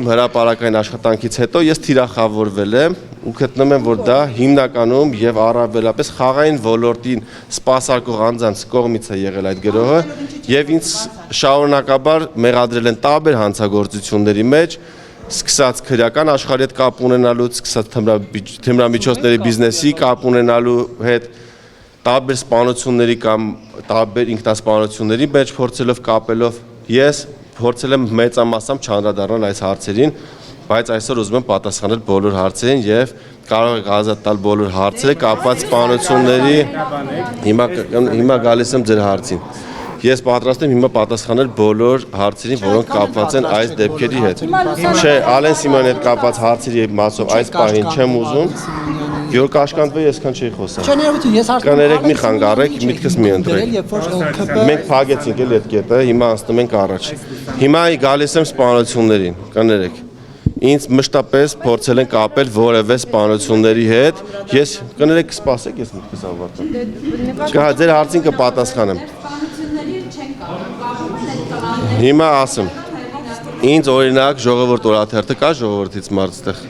իմ հրապարակային աշխատանքից հետո ես թիրախավորվել եմ ու գտնում եմ, որ դա հիմնականում եւ առավելապես խաղային ոլորտին սպասարկող անձանց կողմից է եղել այդ գրոհը եւ ինձ շարունակաբար մեղադրել են տարբեր հանցագործությունների մեջ, սկսած քրեական աշխարհի հետ կապ ունենալուց, սկսած թմրամիջոցների բիզնեսի կապ ունենալու հետ, տարբեր սպանությունների կամ տարբեր ինքնասպանությունների մեջ փորձելով կապելով ես փորձել եմ մեծամասամբ չանդրադառնալ այս հարցերին, բայց այսօր ուզում եմ պատասխանել բոլոր հարցերին եւ կարող եք ազատ տալ բոլոր հարցերը կապված սպանությունների հիմա գալիս եմ ձեր հարցին։ Ես պատրաստ եմ հիմա պատասխանել բոլոր հարցերին, որոնք կապված են այս դեպքերի հետ։ Չէ, Ալեն Սիմոնյանի հետ կապված հարցերի մասով այս պահին չեմ ուզում։ Որ կաշկանդվի այսքան չի խոսա։ Կներեք մի խանգարեք, միտքս մի ընտրեք։ Մենք փակեցինք էլ այդ կետը, հիմա անցնում ենք առաջ։ Հիմա գալիս եմ սպանություններին, կներեք։ Ինձ մշտապես փորձել են կապել որևէ սպանությունների հետ։ Ես կներեք կսպասեք, ես միտքս ավարտեմ։ Կա ձեր հարցին կպատասխանեմ։ Հիմա ասեմ։ Ինձ օրինակ ժողովուրդ օրաթերթը կա ժողովրդից մարդստեղ։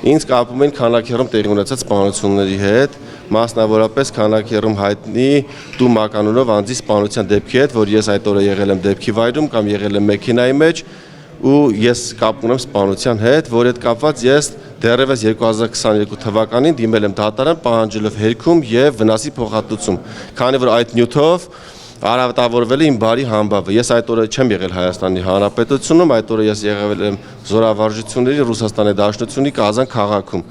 Ինձ կապում են Քանաքեռում տեղի ունեցած սպանությունների հետ, մասնավորապես Քանաքեռում հայտնի Տու մականունով անձի սպանության դեպքի հետ, որ ես այդ օրը եղել եմ դեպքի վայրում կամ եղել եմ մեքենայի մեջ ու ես կապ ունեմ սպանության հետ, որ այդ կապված ես դեռևս 2022 թվականին դիմել եմ դատարան պահանջելով հերքում եւ վնասի փոխհատուցում, քանի որ այդ նյութով արավտավորվել է իմ բարի համբավը։ Ես այդ օրը չեմ եղել Հայաստանի Հանրապետությունում, այդ օրը ես եղել եմ զորավարժությունների Ռուսաստանի Դաշնությունի Կազան քաղաքում։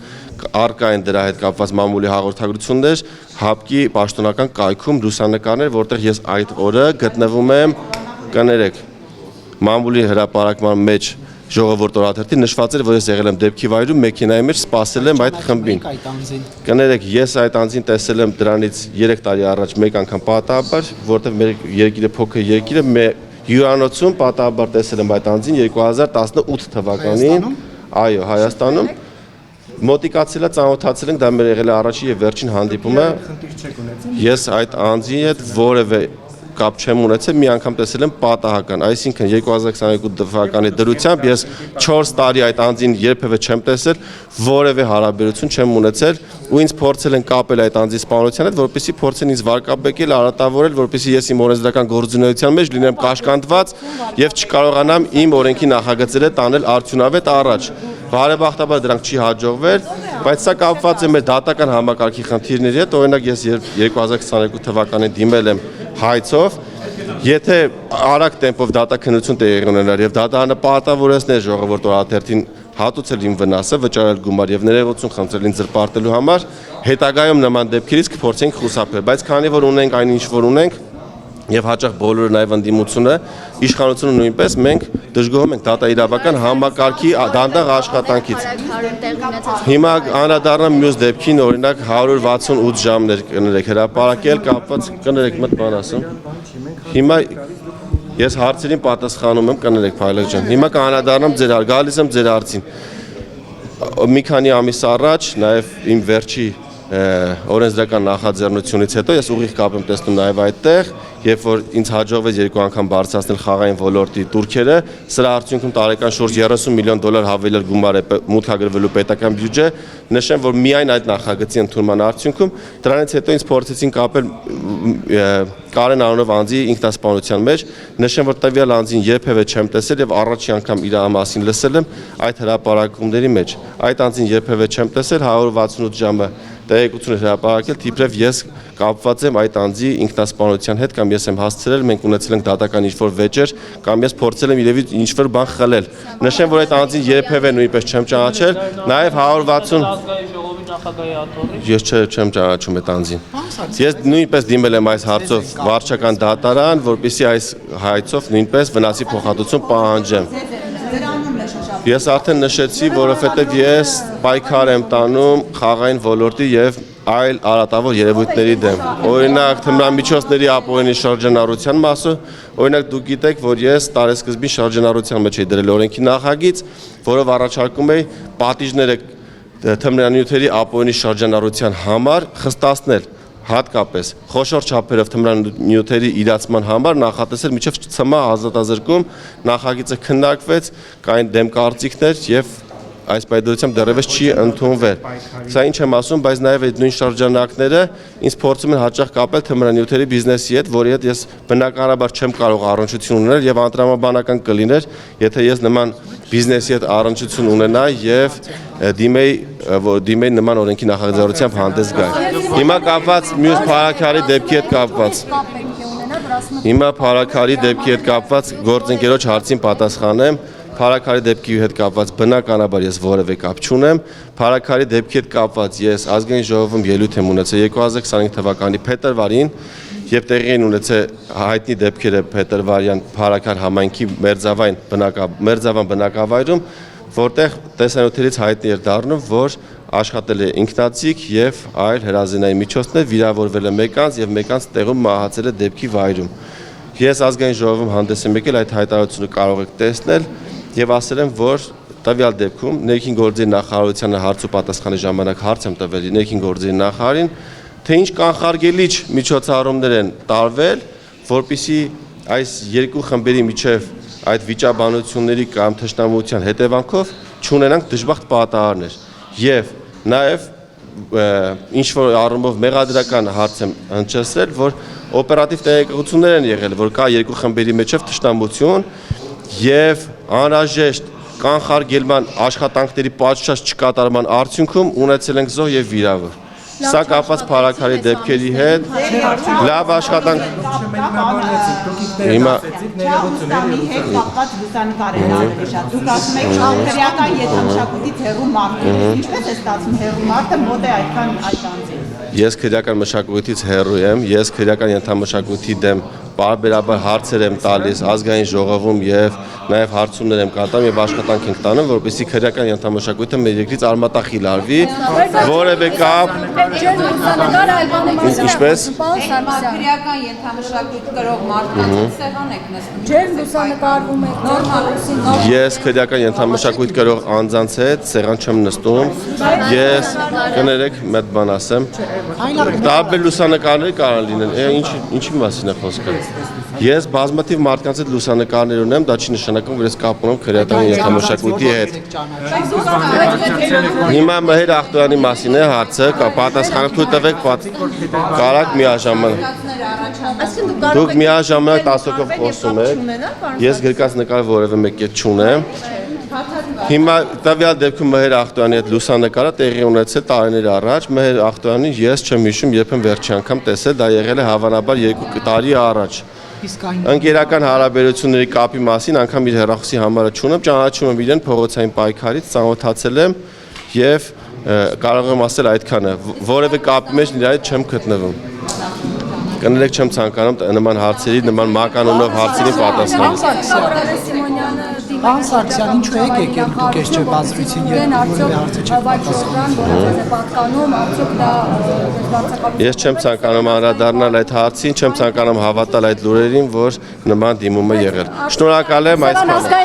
Արկա են դրա հետ կապված մամուլի հաղորդագրություններ, ՀԱՊԿ-ի պաշտոնական կայքում լուսանկարներ, որտեղ ես այդ օրը գտնվում եմ, կներեք, մամուլի հրապարակման մեջ ժողովուրդ օրաթերթի նշված էր, որ ես եղել եմ դեպքի վայրում մեքենայի մեջ սպասել եմ այդ խմբին։ Կներեք, ես այդ անձին տեսել եմ դրանից 3 տարի առաջ մեկ անգամ պատահաբար, որտեղ մեր երկիրը փոքր երկիր է, հյուրանոցում պատահաբար տեսել եմ այդ անձին 2018 թվականին, այո, Հայաստանում։ Մոտիկացել է, ծանոթացել ենք, դա մեր եղել է առաջին եւ վերջին հանդիպումը։ Ես այդ անձի հետ որևէ կապ չեմ ունեցել, մի անգամ տեսել եմ պատահական, այսինքն 2022 թվականի դրությամբ ես 4 տարի այդ անձին երբևէ չեմ տեսել, որևէ հարաբերություն չեմ ունեցել ու ինձ փորձել են կապել այդ անձի սպանության հետ, որպեսզի փորձեն ինձ վարկաբեկել, արատավորել, որպեսզի ես իմ օրենսդրական գործունեության մեջ լինեմ կաշկանդված եւ չկարողանամ իմ օրենքի նախագծերը տանել արդյունավետ առաջ։ Բարեբախտաբար դրանք չի հաջողվել, բայց սա կապված է մեր դատական համակարգի խնդիրների հետ, օրինակ ես 2022 թվականին դիմել եմ հայցով, եթե արագ տեմպով դատաքննություն տեղի ունենար եւ դատարանը պարտավորեցներ ժողովուրդ օրաթերթին հատուցել իմ վնասը, վճարել գումար եւ ներողություն խնդրել ինձ զրպարտելու համար, հետագայում նման դեպքերից կփորձենք խուսափել, բայց քանի որ ունենք այն ինչ որ ունենք եւ հաճախ բոլորը նաեւ ընդդիմությունը, իշխանությունը նույնպես մենք դժգոհում ենք դատաիրավական համակարգի դանդաղ աշխատանքից։ Հիմա անդրադառնամ մյուս դեպքին, օրինակ 168 ժամներ կներեք հրապարակել կապված, կներեք մտ բան ասում։ Հիմա ես հարցերին պատասխանում եմ, կներեք Փայլակ ջան։ Հիմա կանդրադառնամ ձեր գալիս եմ ձեր հարցին։ Մի քանի ամիս առաջ նաեւ իմ վերջի օրենսդրական նախաձեռնությունից հետո ես ուղիղ կապ եմ տեսնում նաև այդտեղ, երբ որ ինձ հաջողվեց 2 անգամ բարձրացնել խաղային ոլորտի տուրքերը, սրա արդյունքում տարեկան շուրջ 30 միլիոն դոլար հավելել գումար է մուտքագրվելու պետական բյուջե, նշեմ, որ միայն այդ նախագծի ընդունման արդյունքում դրանից հետո ինձ փորձեցին կապել Կարեն անունով անձի ինքնասպանության մեջ, նշեմ, որ տվյալ անձին երբևէ չեմ տեսել եւ առաջի անգամ իր մասին լսել եմ այդ հրապարակումների մեջ։ Այդ անձին երբևէ չեմ տեսել 168 ժամը տեղեկություն հրապարակել, թիպրև ես կապված եմ այդ անձի ինքնասպանության հետ կամ ես եմ հասցրել, մենք ունեցել ենք դատական ինչ-որ վեճեր կամ ես փորձել եմ իրավի ինչ-որ բան խլել։ Նշեմ, որ այդ անձին երբևէ նույնպես չեմ ճանաչել, նաև 160 Ես չեմ ճանաչում այդ անձին։ Ես նույնպես դիմել եմ այս հարցով վարչական դատարան, որպեսզի այս հայցով նույնպես վնասի փոխհատուցում պահանջեմ։ Ես արդեն նշեցի, որովհետև ես պայքար եմ տանում խաղային ոլորտի եւ այլ արատավոր երևույթների դեմ։ Օրինակ թմրամիջոցների ապօրինի շրջանառության մասը, օրինակ դուք գիտեք, որ ես տարեսկզբին շրջանառության մեջ էի դրել օրենքի նախագիծ, որով առաջարկում էի պատիժները թմրանյութերի ապօրինի շրջանառության համար խստացնել։ հատկապես խոշոր չափերով թմրանյութերի իրացման համար նախատեսել մինչև ՑՄ ազատազրկում նախագիծը քննարկվեց, կային դեմ կարծիքներ եւ այս պայմանությամբ դեռևս չի ընդունվել։ Սա ինչ եմ ասում, բայց նաև այդ նույն շրջանակները ինձ փորձում են հաճախ կապել թմրանյութերի բիզնեսի հետ, որի հետ ես բնականաբար չեմ կարող առնչություն ունենալ եւ անտրամաբանական կլիներ, եթե ես նման բիզնեսի հետ առնչություն ունենայի եւ դիմեի նման օրենքի նախաձեռնությամբ հանդես գայի։ Հիմա կապված մյուս փարաքարի դեպքի հետ կապված։ Հիմա փարաքարի դեպքի հետ կապված գործընկերոջ հարցին պատասխանեմ։ Փարաքարի դեպքի հետ կապված բնականաբար ես որևէ կապ չունեմ։ Փարաքարի դեպքի հետ կապված ես ազգային ժողովում ելույթ եմ ունեցել 2025 թվականի փետրվարին, երբ տեղի են ունեցել հայտնի դեպքերը փետրվարյան Փարաքար համայնքի մերձավան բնակավայրում, որտեղ տեսանյութերից հայտնի էր դառնում, որ աշխատել է ինքնացիկ եւ այլ հրազենային միջոցներ, վիրավորվել է մեկ անձ եւ մեկ անձ տեղում մահացել է դեպքի վայրում։ Ես ազգային ժողովում հանդես եմ եկել, այդ հայտարարությունը կարող եք տեսնել եւ ասել եմ, որ տվյալ դեպքում ներքին գործերի նախարարությանը հարց ու պատասխանի ժամանակ հարց եմ տվել ներքին գործերի նախարարին, թե ինչ կանխարգելիչ միջոցառումներ են տարվել, որպեսզի այս երկու խմբերի միջև այդ վիճաբանությունների կամ թշնամության հետևանքով չունենանք դժբախտ պատահարներ։ Եվ նաեւ ինչ որ առումով մեղադրական հարց եմ հնչեցրել, որ օպերատիվ տեղեկություններ են եղել, որ կա երկու խմբերի միջև թշնամություն եւ անհրաժեշտ կանխարգելման աշխատանքների պատշաճ չկատարման արդյունքում ունեցել ենք զոհ եւ վիրավոր։ Սա կապված Փարաքարի դեպքերի հետ, լավ աշխատանք հիմա հետ կապված լուսանկարել ավելի շատ։ Դուք ասում եք քրեական ենթամշակույթից հեռու մարդ։ Ինչպես է ստացվում հեռու մարդը մոտ է այդքան այդ անձին։ Ես քրեական մշակույթից հեռու եմ, ես քրեական ենթամշակույթի դեմ բարբերաբար հարցեր եմ տալիս ազգային ժողովում եւ նաեւ հարցումներ եմ կատարում եւ աշխատանք ենք տանում, որպեսզի քրեական ենթամշակույթը մեր երկրից արմատախիլ արվի, որևէ կապ ինչպես քրեական ենթամշակույթ կրող մարդկանց սեղան եք նստում։ Ջեր լուսանկարվում եք նորմալ։ Ես քրեական ենթամշակույթ կրող անձանց հետ սեղան չեմ նստում։ Ես կներեք մեծ բան ասեմ։ Տարբեր լուսանկարներ կարող լինեն, ինչի մասին է խոսքը։ Ես բազմաթիվ մարդկանց հետ լուսանկարներ ունեմ, դա չի նշանակում, որ ես կապ ունեմ քրեական ենթամշակույթի հետ։ Հիմա Մհեր Ախտոյանի մասին է հարցը, պատասխանը թույլ տվեք, կարաք միաժամանակ։ Դուք միաժամանակ 10 հոգով խոսում եք, ես գրկած նկար որևէ մեկի հետ չունեմ։ Հիմա տվյալ դեպքում Մհեր Ախտոյանի հետ լուսանկարը տեղի ունեցել տարիներ առաջ, Մհեր Ախտոյանին ես չեմ հիշում երբեք վերջի անգամ տեսել, դա եղել է հավանաբար 2 տարի առաջ։ Ընկերական հարաբերությունների կապի մասին անգամ իր հեռախոսի համարը չունեմ, ճանաչում եմ իրեն փողոցային պայքարից, ծանոթացել եմ եւ կարող եմ ասել այդքանը, որևէ կապի մեջ իր հետ չեմ գտնվում։ Կներեք չեմ ցանկանում նման հարցերի, նման մականունով հարցերի պատասխան։ Պարոն Սարգսյան, ինչու եք եկել դուք այս չբացվեցին եւ որևէ հարցը չպատասխանում։ Ես չեմ ցանկանում անդրադառնալ այդ հարցին, չեմ ցանկանում հավատալ այդ լուրերին, որ նման դիմում է եղել։ Շնորհակալ եմ այսքանը։